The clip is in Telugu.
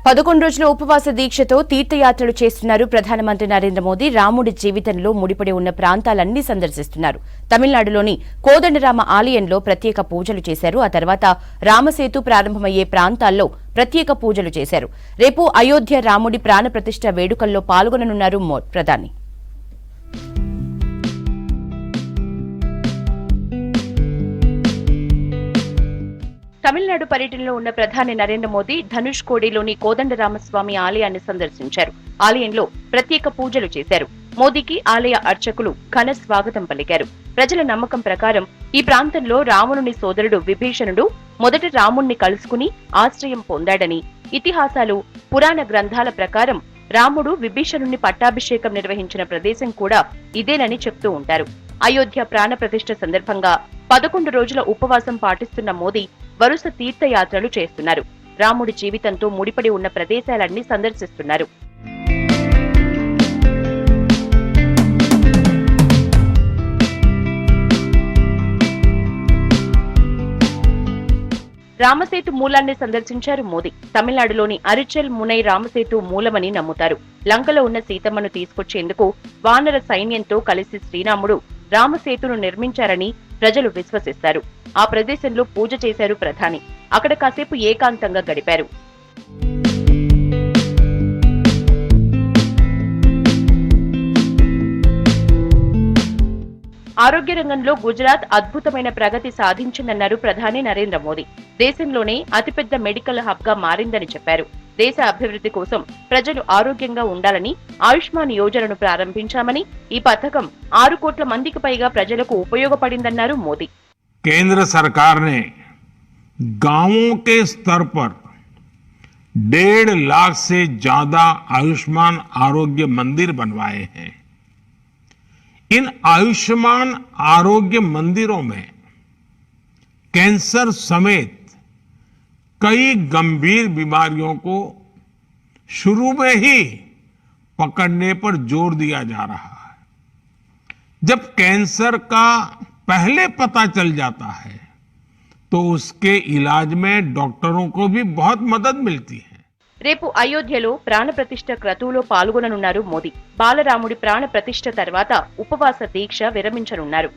11 రోజుల ఉపవాస దీక్షతో తీర్థయాత్రలు చేస్తున్నారు ప్రధానమంత్రి నరేంద్ర మోదీ. రాముడి జీవితంలో ముడిపడి ఉన్న ప్రాంతాలన్నీ సందర్శిస్తున్నారు. తమిళనాడులోని కోదండరామ ఆలయంలో ప్రత్యేక పూజలు చేశారు. ఆ తర్వాత రామసేతు ప్రారంభమయ్యే ప్రాంతాల్లో ప్రత్యేక పూజలు చేశారు. రేపు అయోధ్య రాముడి ప్రాణప్రతిష్ఠ వేడుకల్లో పాల్గొననున్నారు ప్రధాని. తమిళనాడు పర్యటనలో ఉన్న ప్రధాని నరేంద్ర మోదీ ధనుష్కోడిలోని కోదండరామస్వామి ఆలయాన్ని సందర్శించారు. ఆలయంలో ప్రత్యేక పూజలు చేశారు. మోదీకి ఆలయ అర్చకులు ఘన స్వాగతం పలికారు. ప్రజల నమ్మకం ప్రకారం ఈ ప్రాంతంలో రావణుని సోదరుడు విభీషణుడు మొదట రాముణ్ణి కలుసుకుని ఆశ్రయం పొందాడని, ఇతిహాసాలు, పురాణ గ్రంథాల ప్రకారం రాముడు విభీషణుణ్ణి పట్టాభిషేకం నిర్వహించిన ప్రదేశం కూడా ఇదేనని చెప్తూ ఉంటారు. అయోధ్య ప్రాణప్రతిష్ఠ సందర్భంగా 11 రోజుల ఉపవాసం పాటిస్తున్న మోదీ వరుస తీర్థయాత్రలు చేస్తున్నారు. రాముడి జీవితంతో ముడిపడి ఉన్న ప్రదేశాలన్నీ సందర్శిస్తున్నారు. రామసేతు మూలాన్ని సందర్శించారు మోదీ. తమిళనాడులోని అరిచెల్ మునై రామసేతు మూలమని నమ్ముతారు. లంకలో ఉన్న సీతమ్మను తీసుకొచ్చేందుకు వానర సైన్యంతో కలిసి శ్రీరాముడు రామసేతును నిర్మించారని ప్రజలు విశ్వసిస్తారు. ఆ ప్రదేశంలో పూజ చేశారు ప్రధాని. అక్కడ కాసేపు ఏకాంతంగా గడిపారు. ఆరోగ్య రంగంలో గుజరాత్ అద్భుతమైన ప్రగతి సాధించిందన్నారు ప్రధాని నరేంద్ర మోదీ. దేశంలోనే అతిపెద్ద మెడికల్ హబ్ గా మారిందని చెప్పారు. దేశ అభివృద్ధి కోసం ప్రజలు ఆరోగ్యంగా ఉండాలని ఆయుష్మాన్ యోజనను ప్రారంభించామని, ఈ పథకం 6 కోట్ల మందికి పైగా ప్రజలకు ఉపయోగపడిందన్నారు మోదీ. केंद्र सरकार ने गांवों के स्तर पर 1.5 लाख से ज्यादा आयुष्मान आरोग्य मंदिर बनवाए हैं। इन आयुष्मान आरोग्य मंदिरों में कैंसर समेत कई गंभीर बीमारियों को शुरू में ही पकड़ने पर जोर दिया जा रहा है। जब कैंसर का पहले पता चल जाता है तो उसके इलाज में डॉक्टरों को भी बहुत मदद मिलती है. రేపు అయోధ్యలో ప్రాణప్రతిష్ఠ క్రతువులో పాల్గొననున్నారు మోదీ. బాలరాముడి ప్రాణప్రతిష్ఠ తర్వాత ఉపవాస దీక్ష విరమించనున్నారు.